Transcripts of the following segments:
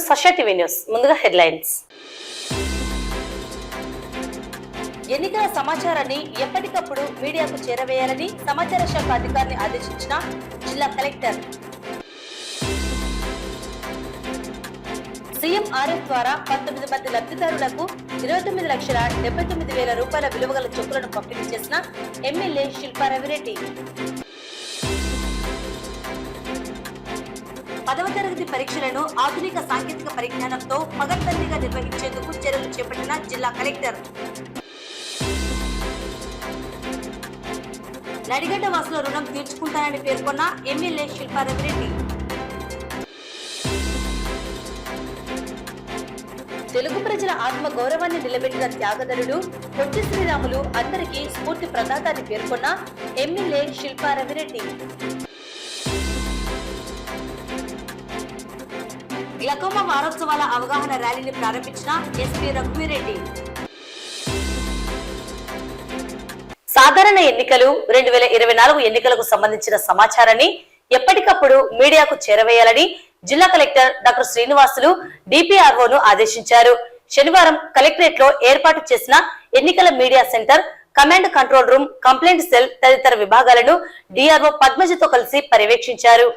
స్పర్శ TV news. ముందుగా headlines. ఎన్నికల సమాచారాన్ని ఎప్పటికప్పుడు మీడియాకు చేరవేయాలని సమాచార శాఖ అధికారిని ఆదేశించిన జిల్లా కలెక్టర్. సీఎం ఆర్ఎఫ్ ద్వారా 19 మంది లబ్ధిదారులకు 29,79,000 రూపాయల విలువ గల చెక్కులను పంపిణీ చేసిన ఎమ్మెల్యే శిల్పా రవిరెడ్డి. 10వ తరగతి పరీక్షలను ఆధునిక సాంకేతిక పరిజ్ఞానంతో పగడ్బందీగా నిర్వహించేందుకు చర్యలు చేపట్టిన జిల్లా కలెక్టర్. నడిగడ్డ వాసుల రుణం తీర్చుకుంటానని పేర్కొన్న ఎమ్మెల్యే శిల్పా రవిరెడ్డి. తెలుగు ప్రజల ఆత్మ గౌరవాన్ని నిలబెట్టిన త్యాగధనుడు పొట్టి శ్రీరాములు అందరికీ స్ఫూర్తి ప్రదాత అని పేర్కొన్న ఎమ్మెల్యే శిల్పా రవిరెడ్డి. గ్లకోమా వారోత్సవాల అవగాహన ర్యాలీని ప్రారంభించిన ఎస్పీ రఘువీరెడ్డి. సాధారణ ఎన్నికలు 2024 ఎన్నికలకు సంబంధించిన సమాచారాన్ని ఎప్పటికప్పుడు మీడియాకు చేరవేయాలని జిల్లా కలెక్టర్ డాక్టర్ శ్రీనివాసులు డిపిఆర్ఓను ఆదేశించారు. శనివారం కలెక్టరేట్ లో ఏర్పాటు చేసిన ఎన్నికల media centre, command control room, complaint cell తదితర విభాగాలను డిఆర్ఓ పద్మజతో కలిసి పర్యవేక్షించారు.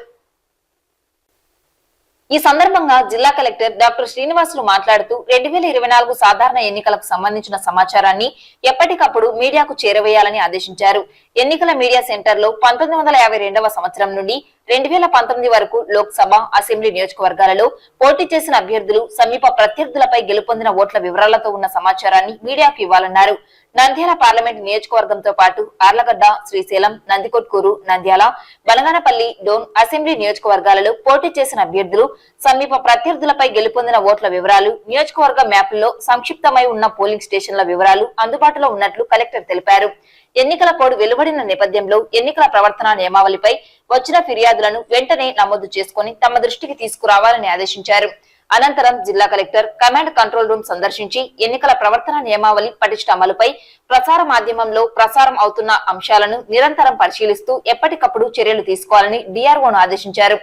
ఈ సందర్భంగా జిల్లా కలెక్టర్ డాక్టర్ శ్రీనివాసులు మాట్లాడుతూ 2024 సాధారణ ఎన్నికలకు సంబంధించిన సమాచారాన్ని ఎప్పటికప్పుడు మీడియాకు చేరవేయాలని ఆదేశించారు. ఎన్నికల మీడియా సెంటర్ లో 1952వ సంవత్సరం నుండి 2019 వరకు లోక్సభ, అసెంబ్లీ నియోజకవర్గాలలో పోటీ చేసిన అభ్యర్థులు, సమీప ప్రత్యర్థులపై గెలుపొందిన ఓట్ల వివరాలతో ఉన్న సమాచారాన్ని మీడియాకు ఇవ్వాలన్నారు. నంద్యాల పార్లమెంట్ నియోజకవర్గంతో పాటు ఆర్లగడ్డ, శ్రీశైలం, నందికొట్కూరు, నంద్యాల, బనగానపల్లి, డోన్ అసెంబ్లీ నియోజకవర్గాలలో పోటీ చేసిన అభ్యర్థులు, సమీప ప్రత్యర్థులపై గెలుపొందిన ఓట్ల వివరాలు, నియోజకవర్గ మ్యాప్ల్లో సంక్షిప్తమై ఉన్న పోలింగ్ స్టేషన్ల వివరాలు అందుబాటులో ఉన్నట్లు కలెక్టర్ తెలిపారు. ఎన్నికల కోడ్ వెలువడిన నేపథ్యంలో ఎన్నికల ప్రవర్తన నియమావళిపై వచ్చిన ఫిర్యాదులను వెంటనే నమోదు చేసుకుని తమ దృష్టికి తీసుకురావాలని ఆదేశించారు. అనంతరం జిల్లా కలెక్టర్ కమాండ్ కంట్రోల్ రూమ్ సందర్శించి ఎన్నికల ప్రవర్తన నియమావళి పటిష్ట అమలుపై ప్రసార మాధ్యమంలో ప్రసారం అవుతున్న అంశాలను నిరంతరం పరిశీలిస్తూ ఎప్పటికప్పుడు చర్యలు తీసుకోవాలని డిఆర్ఓను ఆదేశించారు.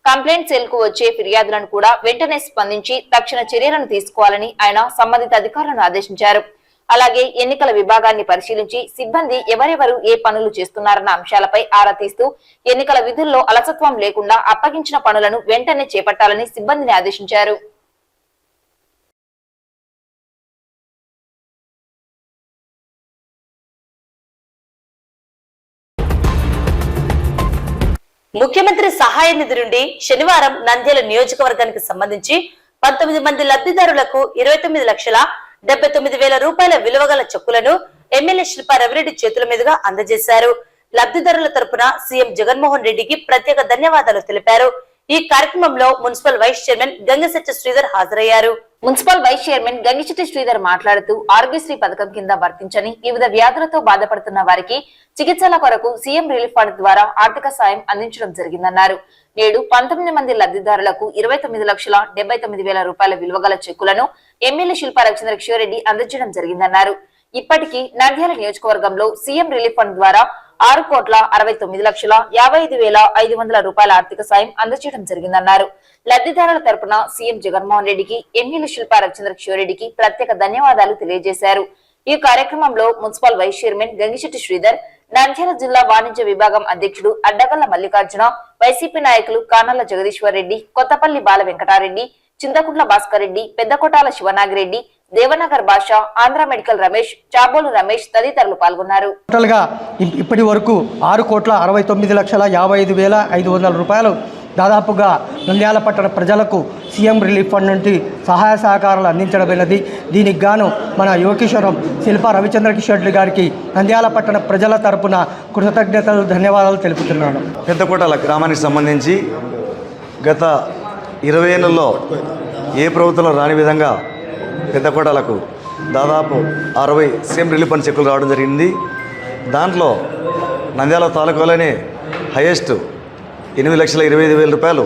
కంప్లైంట్ సెల్ కు వచ్చే ఫిర్యాదులను కూడా వెంటనే స్పందించి తక్షణ చర్యలను తీసుకోవాలని ఆయన సంబంధిత అధికారులను ఆదేశించారు. అలాగే ఎన్నికల విభాగాన్ని పరిశీలించి సిబ్బంది ఎవరెవరు ఏ పనులు చేస్తున్నారన్న అంశాలపై ఆరా తీస్తూ ఎన్నికల విధుల్లో అలసత్వం లేకుండా అప్పగించిన పనులను వెంటనే చేపట్టాలని సిబ్బందిని ఆదేశించారు. ముఖ్యమంత్రి సహాయ నిధి నుండి శనివారం నంద్యాల నియోజకవర్గానికి సంబంధించి 19 మంది లబ్ధిదారులకు 29,79,000 రూపాయల విలువ గల చెక్కులను ఎమ్మెల్యే శిల్పా రవిరెడ్డి చేతుల మీదుగా అందజేశారు. లబ్ధిదారుల తరపున సీఎం జగన్మోహన్ రెడ్డికి ప్రత్యేక ధన్యవాదాలు తెలిపారు. ఈ కార్యక్రమంలో municipal vice chairman Gangisetti Sridhar హాజరయ్యారు. Municipal vice chairman Gangisetti Sridhar మాట్లాడుతూ ఆరోగ్యశ్రీ పథకం కింద వర్తించని వివిధ వ్యాధులతో బాధపడుతున్న వారికి చికిత్సల కొరకు సీఎం రిలీఫ్ ఫండ్ ద్వారా ఆర్థిక సాయం అందించడం జరిగిందన్నారు. నేడు 19 మంది లబ్ధిదారులకు 29,79,000 రూపాయల విలువ గల చెక్కులను ఎమ్మెల్యే శిల్పా రవిచంద్రకిషోరెడ్డి అందజేయడం జరిగిందన్నారు. ఇప్పటికీ నంద్యాల నియోజకవర్గంలో సీఎం రిలీఫ్ ఫండ్ ద్వారా 6,69,55,500 రూపాయల ఆర్థిక సాయం అందజేయడం జరిగిందన్నారు. లబ్ధిదారుల తరపున సీఎం జగన్మోహన్ రెడ్డికి, ఎమ్మెల్యే శిల్పా రవిచంద్రకిషోరెడ్డికి ప్రత్యేక ధన్యవాదాలు తెలియజేశారు. ఈ కార్యక్రమంలో municipal vice chairman Gangisetti Sridhar, Nandyal జిల్లా వాణిజ్య విభాగం అధ్యక్షుడు అడ్డగల్ల మల్లికార్జున, వైసీపీ నాయకులు కానల్ల జగదీశ్వర్ రెడ్డి, కొత్తపల్లి బాల వెంకటారెడ్డి, చింతకుంట్ల భాస్కర్ రెడ్డి, పెద్దకోటాల శివనాగిరెడ్డి, దేవనగర్ భాష, ఆంధ్ర మెడికల్ రమేష్, చాబోలు రమేష్ తదితరులు పాల్గొన్నారు. టోటల్ గా ఇప్పటి వరకు 6,69,55,500 రూపాయలు దాదాపుగా నంద్యాల పట్టణ ప్రజలకు సీఎం రిలీఫ్ ఫండ్ నుండి సహాయ సహకారాలు అందించడమైనది. దీనికి గాను మన యువకిషోరం శిల్పా రవిచంద్రకిషోరెడ్డి గారికి నంద్యాల పట్టణ ప్రజల తరపున కృతజ్ఞతలు, ధన్యవాదాలు తెలుపుతున్నాను. పెద్దకోటల గ్రామానికి సంబంధించి గత 20 ఏళ్లలో ఏ ప్రభుత్వంలో రాని విధంగా పెద్దకోటలకు దాదాపు 60 సీఎం రిలీఫ్ ఫండ్ చెక్కులు రావడం జరిగింది. దాంట్లో నంద్యాల తాలూకాలోనే హైయెస్ట్ 8,25,000 రూపాయలు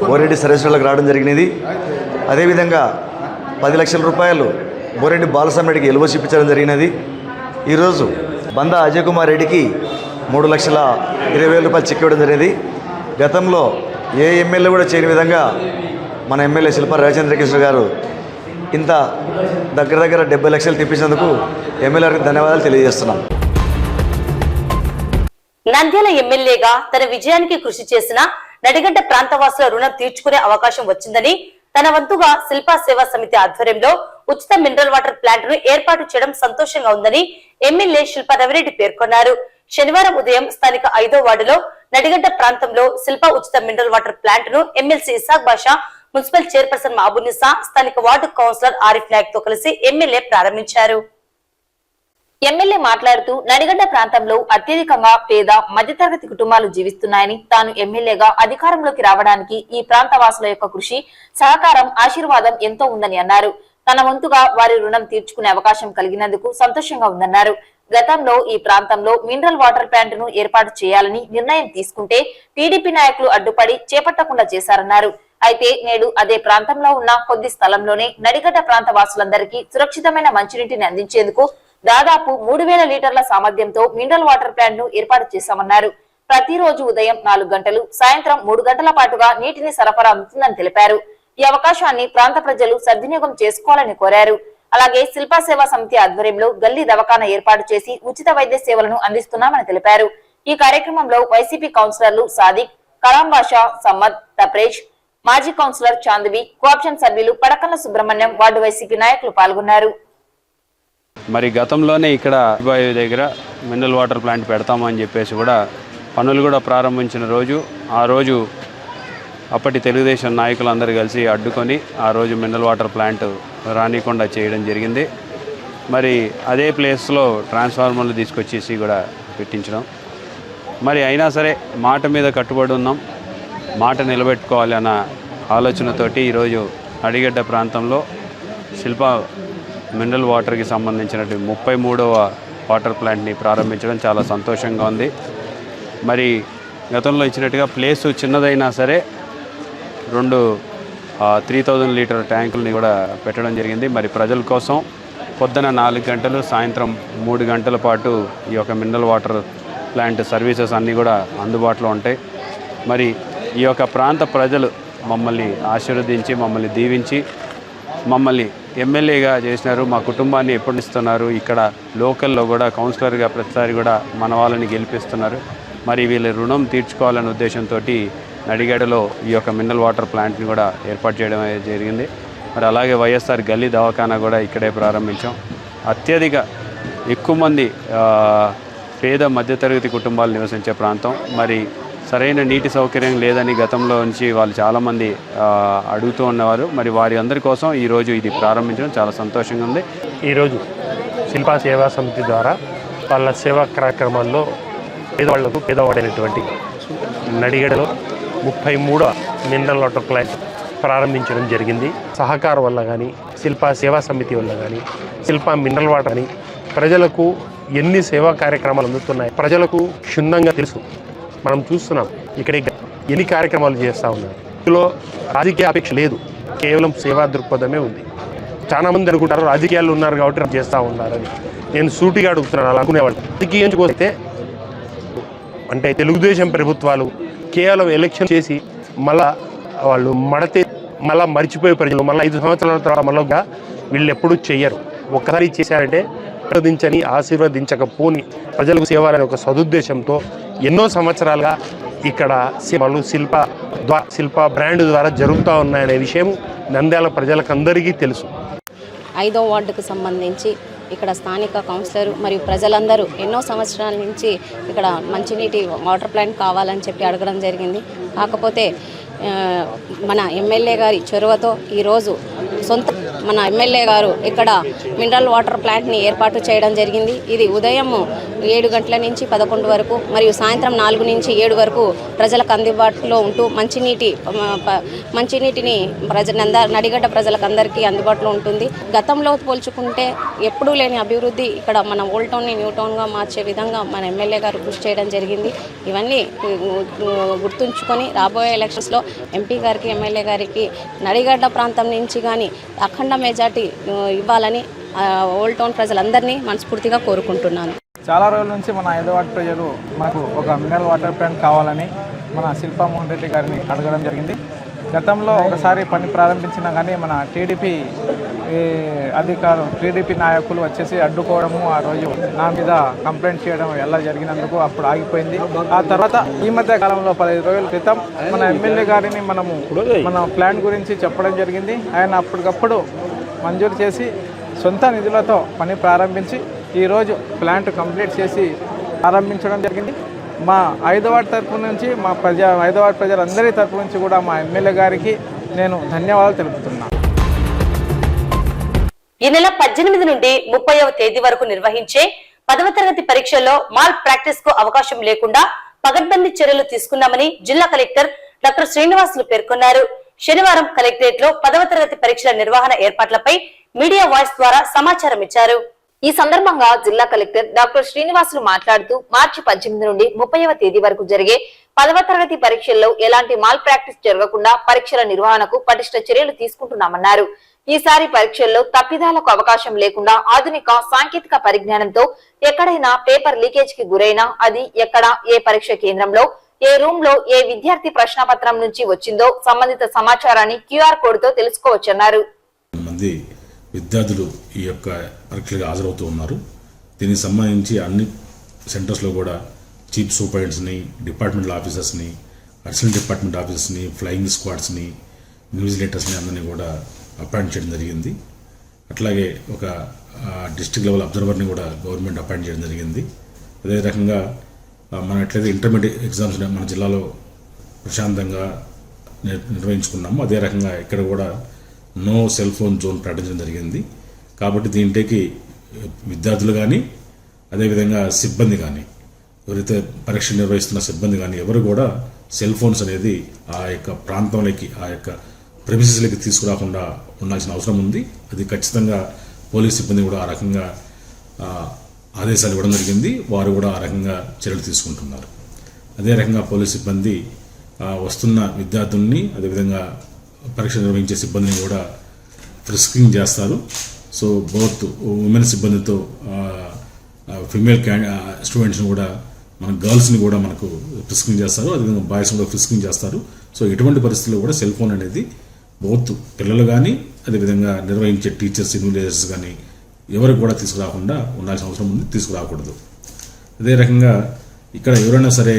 బోరెడ్డి సర్వేశ్వరులకు రావడం జరిగినది. అదేవిధంగా 10 లక్షల రూపాయలు బోరెడ్డి బాలస్వామిరెడ్డికి ఎలువసి ఇప్పించడం జరిగినది. ఈరోజు బందా అజయ్ కుమార్ రెడ్డికి 3,20,000 రూపాయలు చెక్ ఇవ్వడం జరిగింది. గతంలో ఏ ఎమ్మెల్యే కూడా చేయని విధంగా మన ఎమ్మెల్యే శిల్పా రవిచంద్రకృష్ణ గారు ఇంత దగ్గర 70 లక్షలు తెప్పించినందుకు ఎమ్మెల్యే గారికి ధన్యవాదాలు తెలియజేస్తున్నాం. నంద్యాల ఎమ్మెల్యేగా తన విజయానికి కృషి చేసిన నడిగడ్డ ప్రాంతవాసుల రుణం తీర్చుకునే అవకాశం వచ్చిందని తన వంతుగా శిల్పా సేవా సమితి ఆధ్వర్యంలో ఉచిత మినరల్ వాటర్ ప్లాంట్ ను ఏర్పాటు చేయడం సంతోషంగా ఉందని ఎమ్మెల్యే శిల్పా రవిరెడ్డి పేర్కొన్నారు. శనివారం ఉదయం స్థానిక 5వ వార్డులో నడిగడ్డ ప్రాంతంలో శిల్పా ఉచిత మినరల్ వాటర్ ప్లాంట్ ను ఎమ్మెల్సీ ఇసాక్ బాషా, మున్సిపల్ చైర్పర్సన్ మహబూనిసా, స్థానిక వార్డు కౌన్సిలర్ ఆరిఫ్ నాయక్ తో కలిసి ఎమ్మెల్యే ప్రారంభించారు. ఎమ్మెల్యే మాట్లాడుతూ నడిగడ్డ ప్రాంతంలో అత్యధికంగా పేద మధ్యతరగతి కుటుంబాలు జీవిస్తున్నాయని, తాను ఎమ్మెల్యేగా అధికారంలోకి రావడానికి ఈ ప్రాంత వాసుల యొక్క కృషి, సహకారం, ఆశీర్వాదం ఎంతో ఉందని అన్నారు. తన వంతుగా వారి రుణం తీర్చుకునే అవకాశం కలిగినందుకు సంతోషంగా ఉందన్నారు. గతంలో ఈ ప్రాంతంలో మినరల్ వాటర్ ప్లాంట్ ను ఏర్పాటు చేయాలని నిర్ణయం తీసుకుంటే టీడీపీ నాయకులు అడ్డుపడి చేపట్టకుండా చేశారన్నారు. అయితే నేడు అదే ప్రాంతంలో ఉన్న కొద్ది స్థలంలోనే నడిగడ్డ ప్రాంత వాసులందరికీ సురక్షితమైన మంచినీటిని అందించేందుకు దాదాపు 3000 లీటర్ల సామర్థ్యంతో మినరల్ వాటర్ ప్లాంట్ ను ఏర్పాటు చేశామన్నారు. ప్రతిరోజు ఉదయం 4 గంటలు, సాయంత్రం 3 గంటల పాటుగా నీటిని సరఫరా అవుతుందని తెలిపారు. ఈ అవకాశాన్ని ప్రాంత ప్రజలు సద్వినియోగం చేసుకోవాలని కోరారు. అలాగే శిల్పా సేవా సమితి ఆధ్వర్యంలో గల్లీ దవాఖానా ఏర్పాటు చేసి ఉచిత వైద్య సేవలను అందిస్తున్నామని తెలిపారు. ఈ కార్యక్రమంలో వైసీపీ కౌన్సిలర్లు సాదిక్, కలాం బాషా, సమ్మద్, తప్రేజ్, మాజీ కౌన్సిలర్ చాందవి, కోఆప్షన్ సభ్యులు పడకన్న సుబ్రహ్మణ్యం, వార్డు వైసీపీ నాయకులు పాల్గొన్నారు. మరి గతంలోనే ఇక్కడ బావి దగ్గర మినరల్ వాటర్ ప్లాంట్ పెడతామని చెప్పేసి కూడా పనులు కూడా ప్రారంభించిన రోజు, ఆ రోజు అప్పటి తెలుగుదేశం నాయకులందరూ కలిసి అడ్డుకొని ఆ రోజు మినరల్ వాటర్ ప్లాంట్ రానికుండా చేయడం జరిగింది. మరి అదే ప్లేస్లో ట్రాన్స్ఫార్మర్లు తీసుకొచ్చేసి కూడా పెట్టించడం. మరి అయినా సరే మాట మీద కట్టుబడి ఉన్నాం, మాట నిలబెట్టుకోవాలి అన్న ఆలోచనతోటి ఈరోజు అడిగడ్డ ప్రాంతంలో శిల్పా మినరల్ వాటర్కి సంబంధించినటువంటి 33వ వాటర్ ప్లాంట్ని ప్రారంభించడం చాలా సంతోషంగా ఉంది. మరి గతంలో ఇచ్చినట్టుగా ప్లేసు చిన్నదైనా సరే 3000 లీటర్ ట్యాంకుల్ని కూడా పెట్టడం జరిగింది. మరి ప్రజల కోసం పొద్దున 4 గంటలు, సాయంత్రం 3 గంటల పాటు ఈ యొక్క మినరల్ వాటర్ ప్లాంట్ సర్వీసెస్ అన్నీ కూడా అందుబాటులో ఉంటాయి. మరి ఈ యొక్క ప్రాంత ప్రజలు మమ్మల్ని ఆశీర్వదించి, మమ్మల్ని దీవించి, మమ్మల్ని ఎమ్మెల్యేగా చేసినారు. మా కుటుంబాన్ని ఎప్పుడు ఇస్తున్నారు, ఇక్కడ లోకల్లో కూడా కౌన్సిలర్గా ప్రతిసారి కూడా మన వాళ్ళని గెలిపిస్తున్నారు. మరి వీళ్ళ రుణం తీర్చుకోవాలనే ఉద్దేశంతో నడిగడలో ఈ యొక్క మినరల్ వాటర్ ప్లాంట్ని కూడా ఏర్పాటు చేయడం జరిగింది. మరి అలాగే వైఎస్ఆర్ గల్లీ దవాఖానా కూడా ఇక్కడే ప్రారంభించాం. అత్యధిక ఎక్కువ మంది పేద మధ్యతరగతి కుటుంబాలు నివసించే ప్రాంతం. మరి సరైన నీటి సౌకర్యం లేదని గతంలో నుంచి వాళ్ళు చాలామంది అడుగుతూ ఉన్నవారు. మరి వారి అందరి కోసం ఈరోజు ఇది ప్రారంభించడం చాలా సంతోషంగా ఉంది. ఈరోజు శిల్పా సేవా సమితి ద్వారా వాళ్ళ సేవా కార్యక్రమాల్లో పేదవాడైనటువంటి నడిగడలో 33వ మినరల్ వాటర్ ప్లాంట్ ప్రారంభించడం జరిగింది. సహకారం వల్ల కానీ, శిల్పా సేవా సమితి వల్ల కానీ, శిల్పా మినరల్ వాటర్ అని ప్రజలకు ఎన్ని సేవా కార్యక్రమాలు అందుతున్నాయి ప్రజలకు క్షుణ్ణంగా తెలుసు. మనం చూస్తున్నాం ఇక్కడ ఎన్ని కార్యక్రమాలు చేస్తూ ఉన్నారు. ఇందులో రాజకీయ అపేక్ష లేదు, కేవలం సేవా దృక్పథమే ఉంది. చాలామంది అనుకుంటారు రాజకీయాలు ఉన్నారు కాబట్టి చేస్తూ ఉన్నారని. నేను సూటిగా అడుగుతున్నాను, అలా అనుకునేవాళ్ళు. రాజకీయం పోతే అంటే తెలుగుదేశం ప్రభుత్వాలు కేవలం ఎలక్షన్ చేసి మళ్ళా వాళ్ళు మళ్ళీ మర్చిపోయే ప్రజలు మళ్ళీ 5 సంవత్సరాల తర్వాత మళ్ళీ వీళ్ళు ఎప్పుడూ చెయ్యరు. ఒక్కసారి చేశారంటే ఆశీర్వదించకపోని ప్రజలకు సేవాలనే ఒక సదుద్దేశంతో ఎన్నో సంవత్సరాలుగా ఇక్కడ సేవలు శిల్పా బ్రాండ్ ద్వారా జరుగుతూ ఉన్నాయనే విషయం నంద్యాల ప్రజలకందరికీ తెలుసు. 5వ వార్డుకు సంబంధించి ఇక్కడ స్థానిక కౌన్సిలర్ మరియు ప్రజలందరూ ఎన్నో సంవత్సరాల నుంచి ఇక్కడ మంచినీటి వాటర్ ప్లాంట్ కావాలని చెప్పి అడగడం జరిగింది. కాకపోతే మన ఎమ్మెల్యే గారి చొరవతో ఈరోజు మన ఎమ్మెల్యే గారు ఇక్కడ మినరల్ వాటర్ ప్లాంట్ని ఏర్పాటు చేయడం జరిగింది. ఇది ఉదయం 7 గంటల నుంచి 11 వరకు మరియు సాయంత్రం 4 నుంచి 7 వరకు ప్రజలకు అందుబాటులో ఉంటూ మంచినీటిని నడిగడ్డ ప్రజలకు అందరికీ అందుబాటులో ఉంటుంది. గతంలో పోల్చుకుంటే ఎప్పుడూ లేని అభివృద్ధి ఇక్కడ మన ఓల్డ్ టౌన్ని న్యూ టౌన్గా మార్చే విధంగా మన ఎమ్మెల్యే గారు కృషి చేయడం జరిగింది. ఇవన్నీ గుర్తుంచుకొని రాబోయే ఎలక్షన్స్లో ఎంపీ గారికి, ఎమ్మెల్యే గారికి నడిగడ్డ ప్రాంతం నుంచి కానీ అఖండ మెజార్టీ ఇవ్వాలని ఓల్డ్ టౌన్ ప్రజలందరినీ మనస్ఫూర్తిగా కోరుకుంటున్నాను. చాలా రోజుల నుంచి మన 5వ వార్డు ప్రజలు మనకు ఒక మినరల్ వాటర్ ప్లాంట్ కావాలని మన శిల్పా మోహన్ రెడ్డి గారిని అడగడం జరిగింది. గతంలో ఒకసారి పని ప్రారంభించినా కానీ మన టీడీపీ టీడీపీ నాయకులు వచ్చేసి అడ్డుకోవడము, ఆ రోజు నా మీద కంప్లైంట్ చేయడం ఎలా జరిగినందుకు అప్పుడు ఆగిపోయింది. ఆ తర్వాత ఈ మధ్య కాలంలో 15 రోజుల క్రితం మన ఎమ్మెల్యే గారిని మన ప్లాన్ గురించి చెప్పడం జరిగింది. ఆయన అప్పటికప్పుడు మంజూరు చేసి సొంత నిధులతో పని ప్రారంభించి ఈరోజు ప్లాంట్ కంప్లీట్ చేసి ప్రారంభించడం జరిగింది. మా 5వ వార్డు తరపు నుంచి మా 5వ వార్డు ప్రజలందరి తరపు నుంచి కూడా మా ఎమ్మెల్యే గారికి నేను ధన్యవాదాలు తెలుపుతున్నాను. ఈ నెల 18 నుండి 30వ తేదీ వరకు నిర్వహించే 10వ తరగతి పరీక్షల్లో మాల్ ప్రాక్టీస్ కు అవకాశం లేకుండా పగడ్బందీ చర్యలు తీసుకున్నామని జిల్లా కలెక్టర్ డాక్టర్ శ్రీనివాసులు పేర్కొన్నారు. శనివారం కలెక్టరేట్ లో 10వ తరగతి పరీక్షల నిర్వహణ ఏర్పాట్లపై మీడియా వాయిస్ ద్వారా సమాచారం ఇచ్చారు. ఈ సందర్భంగా జిల్లా కలెక్టర్ డాక్టర్ శ్రీనివాసులు మాట్లాడుతూ మార్చి 18 నుండి 30వ తేదీ వరకు జరిగే 10వ తరగతి పరీక్షల్లో ఎలాంటి మాల్ ప్రాక్టీస్ జరగకుండా పరీక్షల నిర్వహణకు పటిష్ట చర్యలు తీసుకుంటున్నామన్నారు. ఈసారి పరీక్షల్లో తప్పిదాలకు అవకాశం లేకుండా ఆధునిక సాంకేతిక పరిజ్ఞానంతో ఎక్కడైనా పేపర్ లీకేజ్ కి గురైనా అది ఎక్కడ, ఏ పరీక్ష కేంద్రంలో, ఏ రూమ్ లో ఏ విద్యార్థి ప్రశ్నపత్రం నుంచి వచ్చిందో సంబంధిత సమాచారాన్ని QR కోడ్ తో తెలుసుకోవచ్చన్నారు. విద్యార్థులు ఈ యొక్క పరీక్షలకు హాజరవుతూ ఉన్నారు. దీనికి సంబంధించి అన్ని సెంటర్స్లో కూడా చీఫ్ సూపరింటెండెంట్స్ని, డిపార్ట్మెంటల్ ఆఫీసర్స్ని, అడిషనల్ డిపార్ట్మెంట్ ఆఫీసర్స్ని, ఫ్లయింగ్ స్క్వాడ్స్ని, న్యూజిలేటర్స్ని అందరినీ కూడా అపాయింట్ చేయడం జరిగింది. అట్లాగే ఒక డిస్ట్రిక్ట్ లెవెల్ అబ్జర్వర్ని కూడా గవర్నమెంట్ అపాయింట్ చేయడం జరిగింది. అదే రకంగా మనం ఎట్లయితే ఇంటర్మీడియట్ ఎగ్జామ్స్ మన జిల్లాలో ప్రశాంతంగా నిర్వహించుకున్నాము, అదే రకంగా ఇక్కడ కూడా నో సెల్ ఫోన్ జోన్ ప్రకటించడం జరిగింది. కాబట్టి దీంట్లోకి విద్యార్థులు కానీ అదేవిధంగా సిబ్బంది కానీ ఎవరైతే పరీక్ష నిర్వహిస్తున్న సిబ్బంది కానీ ఎవరు కూడా సెల్ ఫోన్స్ అనేది ఆ యొక్క ప్రాంతంలోకి, ఆ యొక్క ప్రెమిసెస్లోకి తీసుకురాకుండా ఉండాల్సిన అవసరం ఉంది. అది ఖచ్చితంగా పోలీస్ సిబ్బంది కూడా ఆ రకంగా ఆదేశాలు ఇవ్వడం జరిగింది. వారు కూడా ఆ రకంగా చర్యలు తీసుకుంటున్నారు. అదే రకంగా పోలీస్ సిబ్బంది వస్తున్న విద్యార్థుల్ని అదేవిధంగా పరీక్ష నిర్వహించే సిబ్బందిని కూడా ఫ్రిస్కింగ్ చేస్తారు. సో బోత్ ఉమెన్ సిబ్బందితో ఫిమేల్ స్టూడెంట్స్ని కూడా మన గర్ల్స్ని కూడా మనకు ఫ్రిస్కింగ్ చేస్తారు, అదేవిధంగా బాయ్స్ని కూడా ఫ్రిస్కింగ్ చేస్తారు. సో ఇటువంటి పరిస్థితుల్లో కూడా సెల్ ఫోన్ అనేది బోత్ పిల్లలు కానీ అదేవిధంగా నిర్వహించే టీచర్స్, ఇన్విజిలేటర్స్ కానీ ఎవరికి కూడా తీసుకురాకుండా ఉండాల్సిన అవసరం ఉంది, తీసుకురాకూడదు. అదే రకంగా ఇక్కడ ఎవరైనా సరే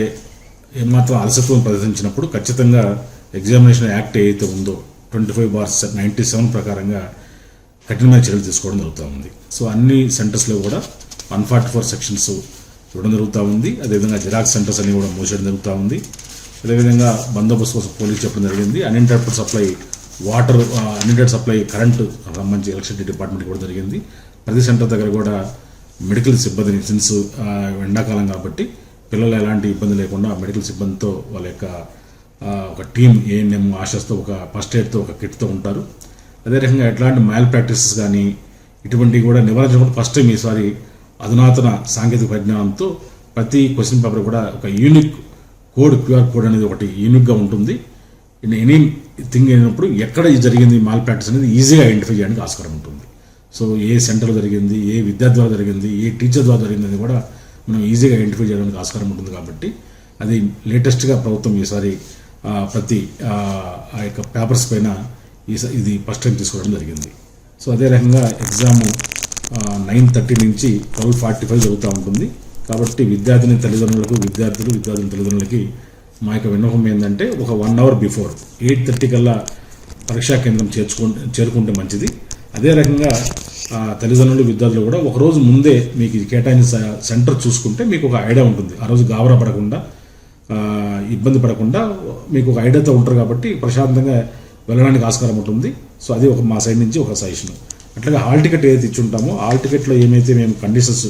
ఏమాత్రం అలసత్వం ప్రదర్శించినప్పుడు ఖచ్చితంగా ఎగ్జామినేషన్ యాక్ట్ ఏదైతే ఉందో 25/97 ప్రకారంగా కఠినమైన చర్యలు తీసుకోవడం జరుగుతూ ఉంది. సో అన్ని సెంటర్స్లో కూడా 144 సెక్షన్స్ ఇవ్వడం జరుగుతూ ఉంది. అదేవిధంగా జిరాక్స్ సెంటర్స్ అన్ని కూడా మూసేయడం జరుగుతూ ఉంది. అదేవిధంగా బందోబస్తు కోసం పోలీసు చెప్పడం జరిగింది. Uninterrupted supply water, uninterrupted supply current సంబంధించి ఎలక్ట్రిసిటీ డిపార్ట్మెంట్ కూడా జరిగింది. ప్రతి సెంటర్ దగ్గర కూడా మెడికల్ సిబ్బందిని, సిన్స్ ఎండాకాలం కాబట్టి పిల్లలు ఎలాంటి ఇబ్బంది లేకుండా మెడికల్ సిబ్బందితో వాళ్ళ యొక్క ఒక టీమ్ ఏఎన్ఎం ఆశస్తో ఒక ఫస్ట్ ఎయిడ్తో ఒక కిట్తో ఉంటారు. అదే రకంగా ఎట్లాంటి మ్యాల్ ప్రాక్టీసెస్ కానీ ఇటువంటివి కూడా నివారించడం ఫస్ట్ టైం ఈసారి అధునాతన సాంకేతిక పరిజ్ఞానంతో ప్రతి క్వశ్చన్ పేపర్ కూడా ఒక యూనిక్ కోడ్, QR కోడ్ అనేది ఒకటి యూనిక్గా ఉంటుంది. ఎనీ థింగ్ అయినప్పుడు ఎక్కడ జరిగింది మాల్ ప్రాక్టీస్ అనేది ఈజీగా ఐడెంటిఫై చేయడానికి ఆస్కారం ఉంటుంది. సో ఏ సెంటర్లో జరిగింది, ఏ విద్యార్థి ద్వారా జరిగింది, ఏ టీచర్ ద్వారా జరిగింది అనేది కూడా మనం ఈజీగా ఐడెంటిఫై చేయడానికి ఆస్కారం ఉంటుంది. కాబట్టి అది లేటెస్ట్గా ప్రభుత్వం ఈసారి ప్రతి ఆ యొక్క పేపర్స్ పైన ఇది ఫస్ట్ టైం తీసుకోవడం జరిగింది. సో అదే రకంగా ఎగ్జాము 9:30 నుంచి 12:45 జరుగుతూ ఉంటుంది. కాబట్టి విద్యార్థిని తల్లిదండ్రులకు, విద్యార్థుల తల్లిదండ్రులకి మా యొక్క విన్నపం ఏంటంటే ఒక 1 అవర్ బిఫోర్ 8:30 కల్లా పరీక్షా కేంద్రం చేరుకుంటే మంచిది. అదే రకంగా తల్లిదండ్రులు, విద్యార్థులు కూడా ఒకరోజు ముందే మీకు కేటాయించిన సెంటర్ చూసుకుంటే మీకు ఒక ఐడియా ఉంటుంది. ఆ రోజు గాబరా పడకుండా, ఇబ్బంది పడకుండా మీకు ఒక ఐడియాతో ఉంటారు కాబట్టి ప్రశాంతంగా వెళ్ళడానికి ఆస్కారం ఉంటుంది. సో అది ఒక మా సైడ్ నుంచి ఒక సజెషన్. అట్లాగే హాల్ టికెట్ ఏదైతే ఇచ్చుంటామో హాల్ టికెట్లో ఏమైతే మేము కండిషన్స్,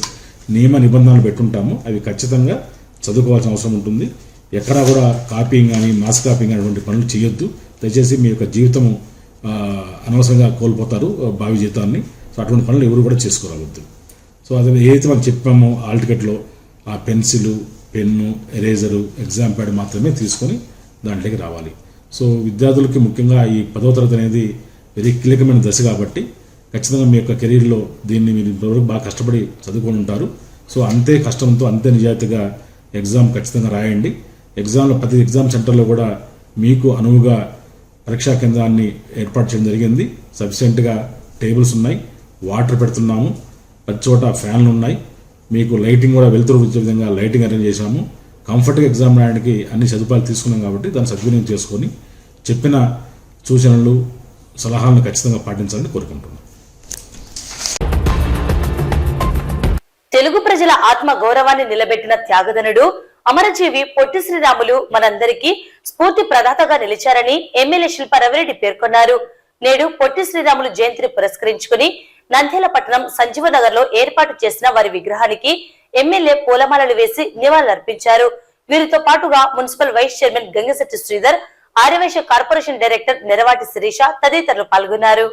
నియమ నిబంధనలు పెట్టుంటామో అవి ఖచ్చితంగా చదువుకోవాల్సిన అవసరం ఉంటుంది. ఎక్కడా కూడా కాపీయింగ్ కానీ మాస్ కాపీయింగ్ అనేటువంటి పనులు చేయొద్దు. దయచేసి మీ యొక్క జీవితము అనవసరంగా కోల్పోతారు, భావి జీవితాన్ని. సో అటువంటి పనులు ఎవరు కూడా చేసుకోరావద్దు. సో అది ఏదైతే మనం చెప్పామో హాల్ టికెట్లో ఆ pencil, pen, eraser, exam pad మాత్రమే తీసుకొని దాంట్లోకి రావాలి. సో విద్యార్థులకి ముఖ్యంగా ఈ 10వ తరగతి అనేది వెరీ కీలకమైన దశ కాబట్టి ఖచ్చితంగా మీ యొక్క కెరీర్లో దీన్ని మీరు ఇంతవరకు బాగా కష్టపడి చదువుకొని ఉంటారు. సో అంతే కష్టంతో, అంతే నిజాయితీగా ఎగ్జామ్ ఖచ్చితంగా రాయండి. ఎగ్జామ్లో ప్రతి ఎగ్జామ్ సెంటర్లో కూడా మీకు అనువుగా పరీక్షా కేంద్రాన్ని ఏర్పాటు చేయడం జరిగింది. సఫిషియెంట్గా టేబుల్స్ ఉన్నాయి, వాటర్ పెడుతున్నాము, ప్రతి చోట ఫ్యాన్లు ఉన్నాయి, మీకు లైటింగ్ కూడా వెలుతురు వచ్చే విధంగా లైటింగ్ అరేంజ్ చేశాము. కంఫర్ట్గా ఎగ్జామ్ రాయడానికి అన్ని సదుపాయాలు తీసుకున్నాం కాబట్టి దాన్ని సద్వినియోగం చేసుకొని చెప్పిన సూచనలు సలహాలను ఖచ్చితంగా పాటించాలని కోరుకుంటున్నాను. తెలుగు ప్రజల ఆత్మ గౌరవాన్ని నిలబెట్టిన త్యాగధనుడు అమరజీవి పొట్టి శ్రీరాములు మనందరికీ స్ఫూర్తి ప్రదాతగా నిలిచారని ఎమ్మెల్యే శిల్పా రవిరెడ్డి పేర్కొన్నారు. నేడు పొట్టి శ్రీరాములు జయంతిని పురస్కరించుకుని నంద్యాల పట్టణం సంజీవనగర్ లో ఏర్పాటు చేసిన వారి విగ్రహానికి ఎమ్మెల్యే పూలమాలలు వేసి నివాళులర్పించారు. వీరితో పాటుగా municipal vice chairman Gangisetti Sridhar, Aryavysya corporation director Neravati Sirisha తదితరులు పాల్గొన్నారు.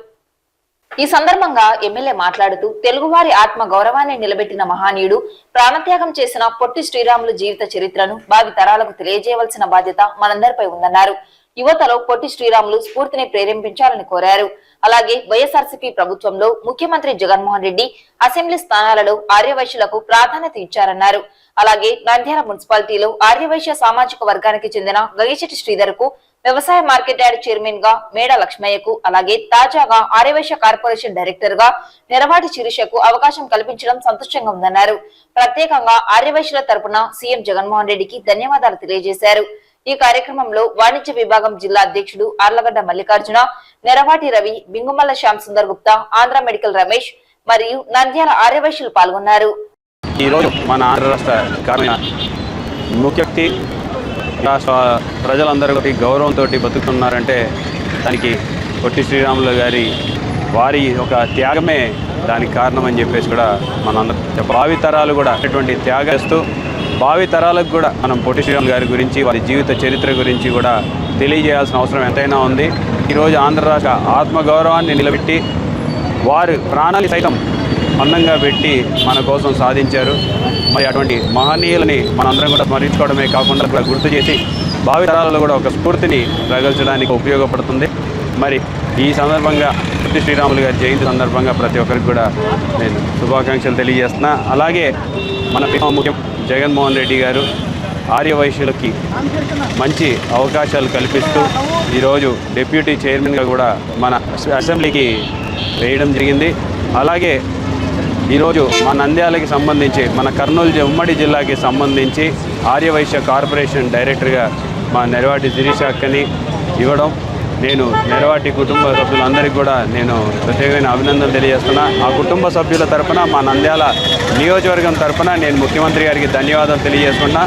ఈ సందర్భంగా ఎమ్మెల్యే మాట్లాడుతూ తెలుగువారి ఆత్మ గౌరవాన్ని నిలబెట్టిన మహానీయుడు, ప్రాణత్యాగం చేసిన పొట్టి శ్రీరాములు జీవిత చరిత్రను భావి తరాలకు తెలియజేయవలసిన బాధ్యత మనందరిపై ఉందన్నారు. యువతలో పొట్టి శ్రీరాములు స్ఫూర్తిని ప్రేరేపించాలని కోరారు. అలాగే వైఎస్ఆర్సీపీ ప్రభుత్వంలో ముఖ్యమంత్రి జగన్మోహన్ రెడ్డి అసెంబ్లీ స్థానాలలో ఆర్యవైశ్యులకు ప్రాధాన్యత ఇచ్చారన్నారు. అలాగే నంద్యాల మున్సిపాలిటీలో ఆర్యవైశ్య సామాజిక వర్గానికి చెందిన గంగిశెట్టి శ్రీధర్ కు వ్యవసాయ మార్కెట్ యార్డ్ చైర్మన్ గా మేడ లక్ష్మయ్యకు, అలాగే తాజాగా ఆర్యవైశ్య కార్పొరేషన్ డైరెక్టర్ గా నెరవాటి శిరీషకు అవకాశం కల్పించడం సంతోషంగా ఉందన్నారు. ప్రత్యేకంగా ఆర్యవైశ్యుల తరపున సీఎం జగన్మోహన్ రెడ్డికి ధన్యవాదాలు తెలియజేశారు. ఈ కార్యక్రమంలో వాణిజ్య విభాగం జిల్లా అధ్యక్షుడు ఆర్లగడ్డ మల్లికార్జున, నెరవాటి రవి, బింగుమల్ల శ్యామ్ సుందర్ గుప్తా, ఆంధ్ర మెడికల్ రమేష్ మరియు నంద్యాల ఆర్యవైశ్యులు పాల్గొన్నారు. ఈ రోజు మన ఆంధ్ర రాష్ట్ర ముఖ్య వ్యక్తి రాష్ట్ర ప్రజలందరూ గౌరవంతో బతుకుతున్నారంటే దానికి పొట్టి శ్రీరాములు గారి వారి ఒక త్యాగమే దానికి కారణం అని చెప్పేసి కూడా మనందరూ భావి తరాలు కూడా అటువంటి త్యాగస్తూ భావి తరాలకు కూడా మనం పొట్టి శ్రీరాములు గారి గురించి వారి జీవిత చరిత్ర గురించి కూడా తెలియజేయాల్సిన అవసరం ఎంతైనా ఉంది. ఈరోజు ఆంధ్ర రాష్ట్ర ఆత్మగౌరవాన్ని నిలబెట్టి వారు ప్రాణాలు సైతం అందంగా పెట్టి మన కోసం సాధించారు. మరి అటువంటి మహనీయులని మనందరం కూడా స్మరించుకోవడమే కాకుండా కూడా గుర్తు చేసి భావి తరాలలో కూడా ఒక స్ఫూర్తిని రగల్చడానికి ఉపయోగపడుతుంది. మరి ఈ సందర్భంగా పొట్టి శ్రీరాములు గారి జయంతి సందర్భంగా ప్రతి ఒక్కరికి కూడా నేను శుభాకాంక్షలు తెలియజేస్తున్నా. అలాగే మన ముఖ్యం జగన్మోహన్ రెడ్డి గారు ఆర్యవైశ్యులకి మంచి అవకాశాలు కల్పిస్తూ ఈరోజు డిప్యూటీ చైర్మన్గా కూడా మన అసెంబ్లీకి వేయడం జరిగింది. అలాగే ఈరోజు మా నంద్యాలకి సంబంధించి మన కర్నూలు ఉమ్మడి జిల్లాకి సంబంధించి ఆర్యవైశ్య కార్పొరేషన్ డైరెక్టర్గా మా నెరవాటి శిరీష అక్కని ఇవ్వడం, నేను నెరవాటి కుటుంబ సభ్యులందరికీ కూడా నేను ప్రత్యేకమైన అభినందనలు తెలియజేస్తున్నా. ఆ కుటుంబ సభ్యుల తరఫున మా నంద్యాల నియోజకవర్గం తరఫున నేను ముఖ్యమంత్రి గారికి ధన్యవాదాలు తెలియజేసుకున్నా.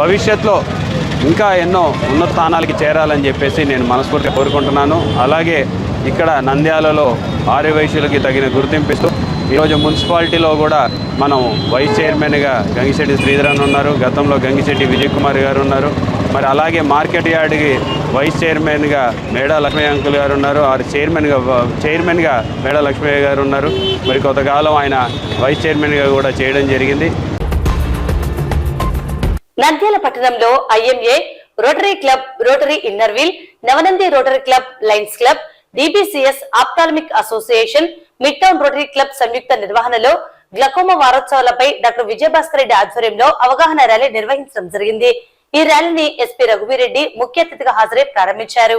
భవిష్యత్తులో ఇంకా ఎన్నో ఉన్నత స్థానాలకి చేరాలని చెప్పేసి నేను మనస్ఫూర్తిగా కోరుకుంటున్నాను. అలాగే ఇక్కడ నంద్యాలలో ఆర్యవైశ్యులకి తగిన గుర్తింపిస్తూ ఈరోజు మున్సిపాలిటీలో కూడా మనం వైస్ చైర్మన్గా గంగిశెట్టి శ్రీధర్ అని ఉన్నారు, గతంలో గంగిశెట్టి విజయ్ కుమార్ గారు ఉన్నారు. మరి అలాగే మార్కెట్ యార్డ్కి వైస్ చైర్మన్గా మేడా లక్ష్మయ్య అంకుల్ గారు ఉన్నారు, ఆరు చైర్మన్గా మేడా లక్ష్మయ్య గారు ఉన్నారు. మరి కొంతకాలం ఆయన వైస్ చైర్మన్గా కూడా చేయడం జరిగింది. నంద్యాల పట్టణంలో IMA, rotary club, rotary inner wheel, Navanandi rotary club, lions club, DBCS ophthalmic association, mid town rotary club సంయుక్త నిర్వహణలో గ్లకోమా వారోత్సవాలపై డాక్టర్ విజయభాస్కర్ రెడ్డి ఆధ్వర్యంలో అవగాహన ర్యాలీ నిర్వహించడం జరిగింది. ఈ ర్యాలీని ఎస్పీ రఘువీరెడ్డి ముఖ్య అతిథిగా హాజరై ప్రారంభించారు.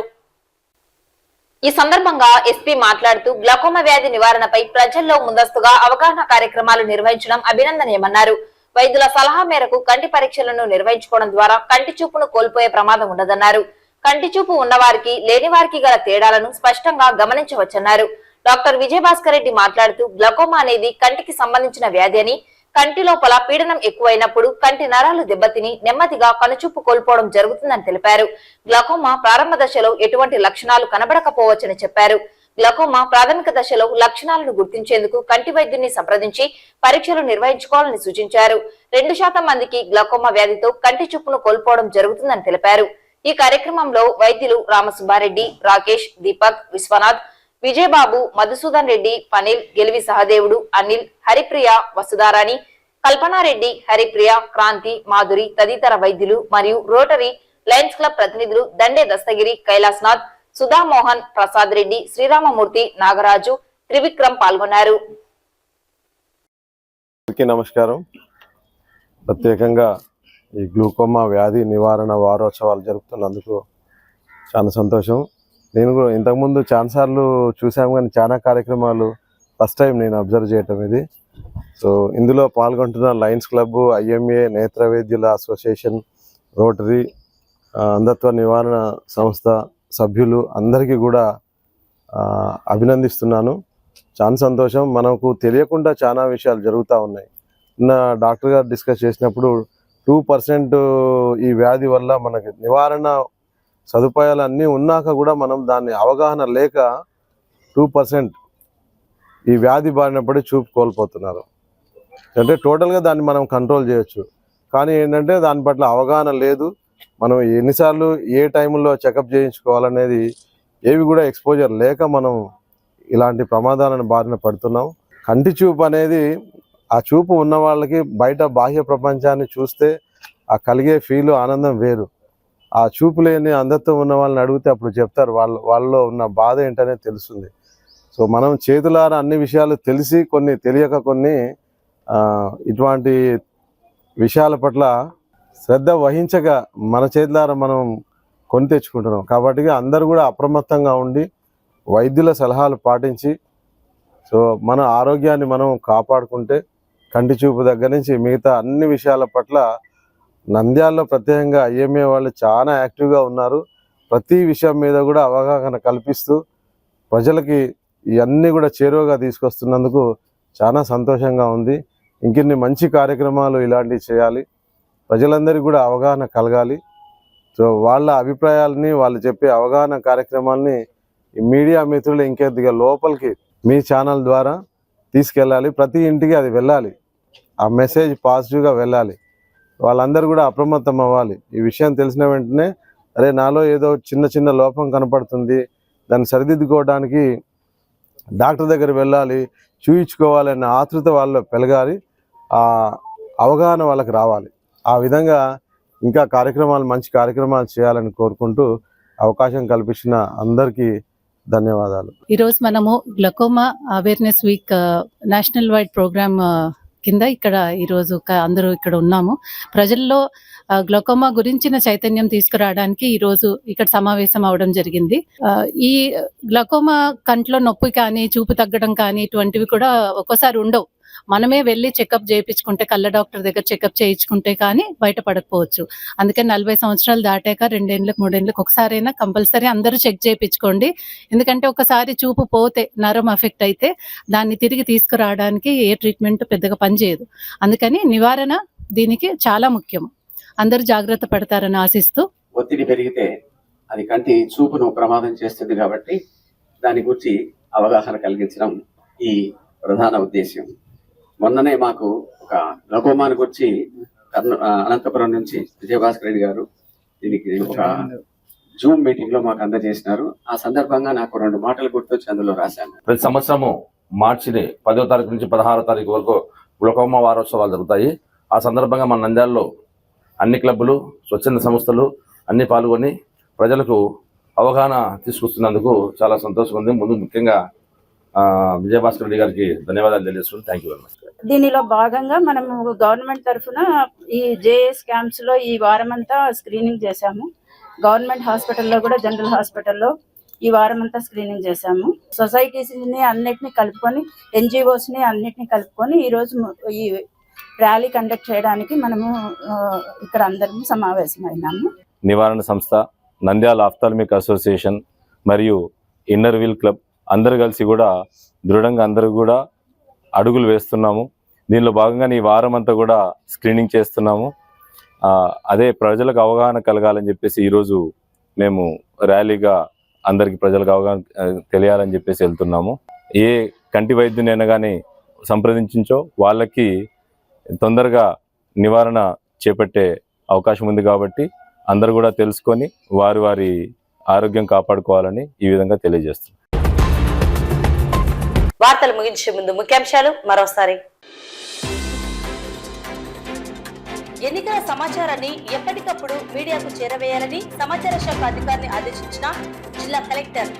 ఈ సందర్భంగా ఎస్పీ మాట్లాడుతూ గ్లకోమా వ్యాధి నివారణపై ప్రజల్లో ముందస్తుగా అవగాహన కార్యక్రమాలు నిర్వహించడం అభినందనీయమన్నారు. వైద్యుల సలహా మేరకు కంటి పరీక్షలను నిర్వహించుకోవడం ద్వారా కంటి చూపును కోల్పోయే ప్రమాదం ఉండదన్నారు. కంటి చూపు ఉన్నవారికి లేని వారికి గల తేడాలను స్పష్టంగా గమనించవచ్చన్నారు. డాక్టర్ విజయభాస్కర్ రెడ్డి మాట్లాడుతూ గ్లకోమా అనేది కంటికి సంబంధించిన వ్యాధి అని, కంటి లోపల పీడనం ఎక్కువైనప్పుడు కంటి నరాలు దెబ్బతిని నెమ్మదిగా కనుచూపు కోల్పోవడం జరుగుతుందని తెలిపారు. గ్లకోమా ప్రారంభ దశలో ఎటువంటి లక్షణాలు కనబడకపోవచ్చని చెప్పారు. గ్లకోమా ప్రాథమిక దశలో లక్షణాలను గుర్తించేందుకు కంటి వైద్యుని సంప్రదించి పరీక్షలు నిర్వహించుకోవాలని సూచించారు. 2% మందికి గ్లకోమా వ్యాధితో కంటి చూపును కోల్పోవడం జరుగుతుందని తెలిపారు. ఈ కార్యక్రమంలో వైద్యులు రామసుబ్బారెడ్డి, రాకేష్, దీపక్, విశ్వనాథ్, విజయబాబు, మధుసూదన్ రెడ్డి, పనిల్, గెలివి సహదేవుడు, అనిల్, హరిప్రియ, వసుధారాణి, కల్పనారెడ్డి, హరిప్రియ, క్రాంతి, మాధురి తదితర వైద్యులు మరియు రోటరీ, లయన్స్ క్లబ్ ప్రతినిధులు దండే దస్తగిరి, కైలాస్నాథ్, సుధామోహన్, ప్రసాద్ రెడ్డి, శ్రీరామమూర్తి, నాగరాజు, త్రివిక్రమ్ పాల్గొన్నారు. నమస్కారం. ప్రత్యేకంగా ఈ గ్లూకోమా వ్యాధి నివారణ వారోత్సవాలు జరుపుతున్నందుకు చాలా సంతోషం. నేను కూడా ఇంతకుముందు చాలాసార్లు చూసాము, కానీ చాలా కార్యక్రమాలు ఫస్ట్ టైం నేను అబ్జర్వ్ చేయటం ఇది. సో ఇందులో పాల్గొంటున్న లయన్స్ క్లబ్, IMA, నేత్ర వైద్యుల అసోసియేషన్, రోటరీ, అంధత్వ నివారణ సంస్థ సభ్యులు అందరికీ కూడా అభినందిస్తున్నాను. చాలా సంతోషం. మనకు తెలియకుండా చాలా విషయాలు జరుగుతూ ఉన్నాయి. నిన్న డాక్టర్ గారు డిస్కస్ చేసినప్పుడు 2% ఈ వ్యాధి వల్ల మనకి నివారణ సదుపాయాలు అన్నీ ఉన్నాక కూడా మనం దాన్ని అవగాహన లేక 2% ఈ వ్యాధి బారిన పడి చూపు కోల్పోతున్నారు. అంటే టోటల్గా దాన్ని మనం కంట్రోల్ చేయొచ్చు, కానీ ఏంటంటే దాని పట్ల అవగాహన లేదు. మనం ఎన్నిసార్లు ఏ టైంలో చెకప్ చేయించుకోవాలనేది ఏవి కూడా ఎక్స్పోజర్ లేక మనం ఇలాంటి ప్రమాదాలను బారిన పడుతున్నాం. కంటి చూపు అనేది, ఆ చూపు ఉన్న వాళ్ళకి బయట బాహ్య ప్రపంచాన్ని చూస్తే ఆ కలిగే ఫీలు, ఆనందం వేరు. ఆ చూపు లేని అంధత్వం ఉన్న వాళ్ళని అడిగితే అప్పుడు చెప్తారు వాళ్ళలో ఉన్న బాధ ఏంటనేది తెలుస్తుంది. సో మనం చేతులారా అన్ని విషయాలు తెలిసి కొన్ని తెలియక కొన్ని ఇటువంటి విషయాల పట్ల శ్రద్ధ వహించక మన చేతులారా మనం కొని తెచ్చుకుంటున్నాం. కాబట్టి అందరూ కూడా అప్రమత్తంగా ఉండి వైద్యుల సలహాలు పాటించి సో మన ఆరోగ్యాన్ని మనం కాపాడుకుంటే కంటి చూపు దగ్గర నుంచి మిగతా అన్ని విషయాల పట్ల నంద్యాలలో ప్రత్యేకంగా IMA వాళ్ళు చాలా యాక్టివ్గా ఉన్నారు. ప్రతి విషయం మీద కూడా అవగాహన కల్పిస్తూ ప్రజలకి ఇవన్నీ కూడా చేరువగా తీసుకొస్తున్నందుకు చాలా సంతోషంగా ఉంది. ఇంకిన్ని మంచి కార్యక్రమాలు ఇలాంటివి చేయాలి, ప్రజలందరికీ కూడా అవగాహన కలగాలి. సో వాళ్ళ అభిప్రాయాలని, వాళ్ళు చెప్పే అవగాహన కార్యక్రమాలని ఈ మీడియా మిత్రులు ఇంకొద్దిగా లోపలికి మీ ఛానల్ ద్వారా తీసుకెళ్ళాలి. ప్రతి ఇంటికి అది వెళ్ళాలి, ఆ మెసేజ్ పాజిటివ్గా వెళ్ళాలి. వాళ్ళందరూ కూడా అప్రమత్తం అవ్వాలి. ఈ విషయం తెలిసిన వెంటనే అరే నాలో ఏదో చిన్న లోపం కనపడుతుంది, దాన్ని సరిదిద్దుకోవడానికి డాక్టర్ దగ్గర వెళ్ళాలి, చూయించుకోవాలన్న ఆతృత వాళ్ళలో పెరగాలి, ఆ అవగాహన వాళ్ళకి రావాలి. ఆ విధంగా ఇంకా మంచి కార్యక్రమాలు చేయాలని కోరుకుంటూ అవకాశం కల్పించిన అందరికీ ధన్యవాదాలు. ఈరోజు మనము glaucoma awareness week national wide programme కింద ఇక్కడ ఈరోజు అందరూ ఇక్కడ ఉన్నాము. ప్రజల్లో గ్లకోమా గురించిన చైతన్యం తీసుకురావడానికి ఈరోజు ఇక్కడ సమావేశం అవడం జరిగింది. ఈ గ్లకోమా కంట్లో నొప్పి కానీ, చూపు తగ్గడం కానీ ఇటువంటివి కూడా ఒక్కోసారి ఉండవు. మనమే వెళ్ళి చెకప్ చేయించుకుంటే, కళ్ళ డాక్టర్ దగ్గర చెకప్ చేయించుకుంటే కానీ బయటపడకపోవచ్చు. అందుకని 40 సంవత్సరాలు దాటాక 2 ఏళ్ళకి 3 ఏళ్ళకి ఒకసారైనా కంపల్సరీ అందరూ చెక్ చేయించుకోండి. ఎందుకంటే ఒకసారి చూపు పోతే, నరం అఫెక్ట్ అయితే దాన్ని తిరిగి తీసుకురావడానికి ఏ ట్రీట్మెంట్ పెద్దగా పనిచేయదు. అందుకని నివారణ దీనికి చాలా ముఖ్యం. అందరూ జాగ్రత్త పడతారని ఆశిస్తూ, ఒత్తిడి పెరిగితే అది కంటి చూపును ప్రమాదం చేస్తుంది కాబట్టి దాని గురించి అవగాహన కలిగించడం ఈ ప్రధాన ఉద్దేశ్యం. మొన్ననే మాకు ఒక గ్లకోమాను గురించి అనంతపురం నుంచి విజయభాస్కర్ రెడ్డి గారు దీనికి ఒక జూమ్ మీటింగ్ లో మాకు అందజేసినారు. ఆ సందర్భంగా నాకు 2 మాటలు గుర్తొచ్చి అందులో రాశాను. ప్రతి సంవత్సరము మార్చి 10వ తారీఖు నుంచి 16వ తారీఖు వరకు గ్లకోమా వారోత్సవాలు జరుగుతాయి. ఆ సందర్భంగా మన నంద్యాలలో అన్ని క్లబ్బులు, స్వచ్ఛంద సంస్థలు అన్ని పాల్గొని ప్రజలకు అవగాహన తీసుకొస్తున్నందుకు చాలా సంతోషంగా ఉంది. ముందు ముఖ్యంగా విజయభాస్కర్ రెడ్డి గారికి ధన్యవాదాలు తెలియజేస్తున్నాను. Thank you very much. దీనిలో భాగంగా మనము గవర్నమెంట్ తరఫున ఈ JS క్యాంప్స్ లో ఈ వారం అంతా స్క్రీనింగ్ చేశాము. గవర్నమెంట్ హాస్పిటల్లో కూడా, జనరల్ హాస్పిటల్లో ఈ వారం అంతా స్క్రీనింగ్ చేశాము. సొసైటీస్ ని అన్నిటిని కలుపుకొని, NGOs ని అన్నిటిని కలుపుకొని ఈరోజు ఈ ర్యాలీ కండక్ట్ చేయడానికి మనము ఇక్కడ అందరం సమావేశమైనాము. నివారణ సంస్థ, నంద్యాల ఆఫ్థాల్మిక్ అసోసియేషన్ మరియు ఇన్నర్ వీల్ క్లబ్ అందరూ కలిసి కూడా దృఢంగా అందరూ కూడా అడుగులు వేస్తున్నాము. దీనిలో భాగంగా ఈ వారం అంతా కూడా స్క్రీనింగ్ చేస్తున్నాము. అదే ప్రజలకు అవగాహన కలగాలని చెప్పేసి ఈరోజు మేము ర్యాలీగా అందరికీ ప్రజలకు అవగాహన తెలియాలని చెప్పేసి వెళ్తున్నాము. ఏ కంటి వైద్యునైనా కానీ సంప్రదించో వాళ్ళకి తొందరగా నివారణ చేపట్టే అవకాశం ఉంది. కాబట్టి అందరూ కూడా తెలుసుకొని వారి ఆరోగ్యం కాపాడుకోవాలని ఈ విధంగా తెలియజేస్తున్నాం. వార్తలు ముగించే ముందు ముఖ్యాంశాలు మరోసారి. ఎన్నికల సమాచారాన్ని ఎప్పటికప్పుడు మీడియాకు చేరవేయాలని సమాచార శాఖ అధికారిని ఆదేశించిన జిల్లా కలెక్టర్.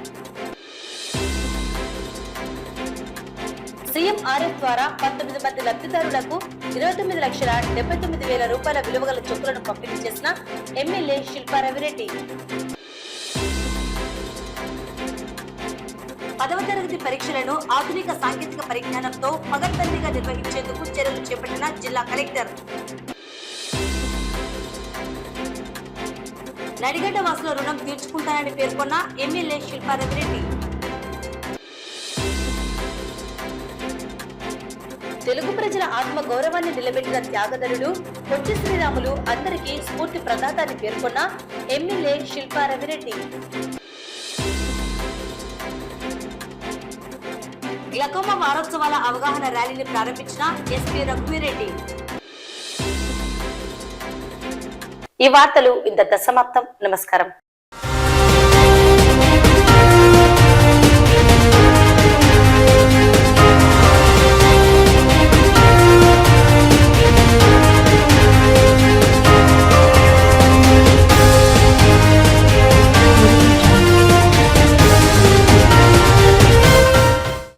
సీఎం ఆర్ఎఫ్ ద్వారా 19 మంది లబ్ధిదారులకు 29,79,000 రూపాయల విలువగల చెక్కులను పంపిణీ చేసిన ఎమ్మెల్యే శిల్పా రవిరెడ్డి. 10వ తరగతి పరీక్షలను ఆధునిక సాంకేతిక పరిజ్ఞానంతో పగడ్బందీగా నిర్వహించేందుకు చర్యలు చేపట్టిన జిల్లా కలెక్టర్. నడిగడ్డ వాసుల రుణం తీర్చుకుంటానని పేర్కొన్న ఎమ్మెల్యే శిల్పా రవిరెడ్డి. తెలుగు ప్రజల ఆత్మ గౌరవాన్ని నిలబెట్టిన త్యాగధరుడు పొట్టి శ్రీరాములు అందరికీ స్ఫూర్తి ప్రదాత అని పేర్కొన్న ఎమ్మెల్యే శిల్పా రవిరెడ్డి. గ్లకోమా వారోత్సవాల అవగాహన ర్యాలీని ప్రారంభించిన ఎస్పీ రఘువీరెడ్డి. ఈ వార్తలు ఇంతటితో సమాప్తం. నమస్కారం.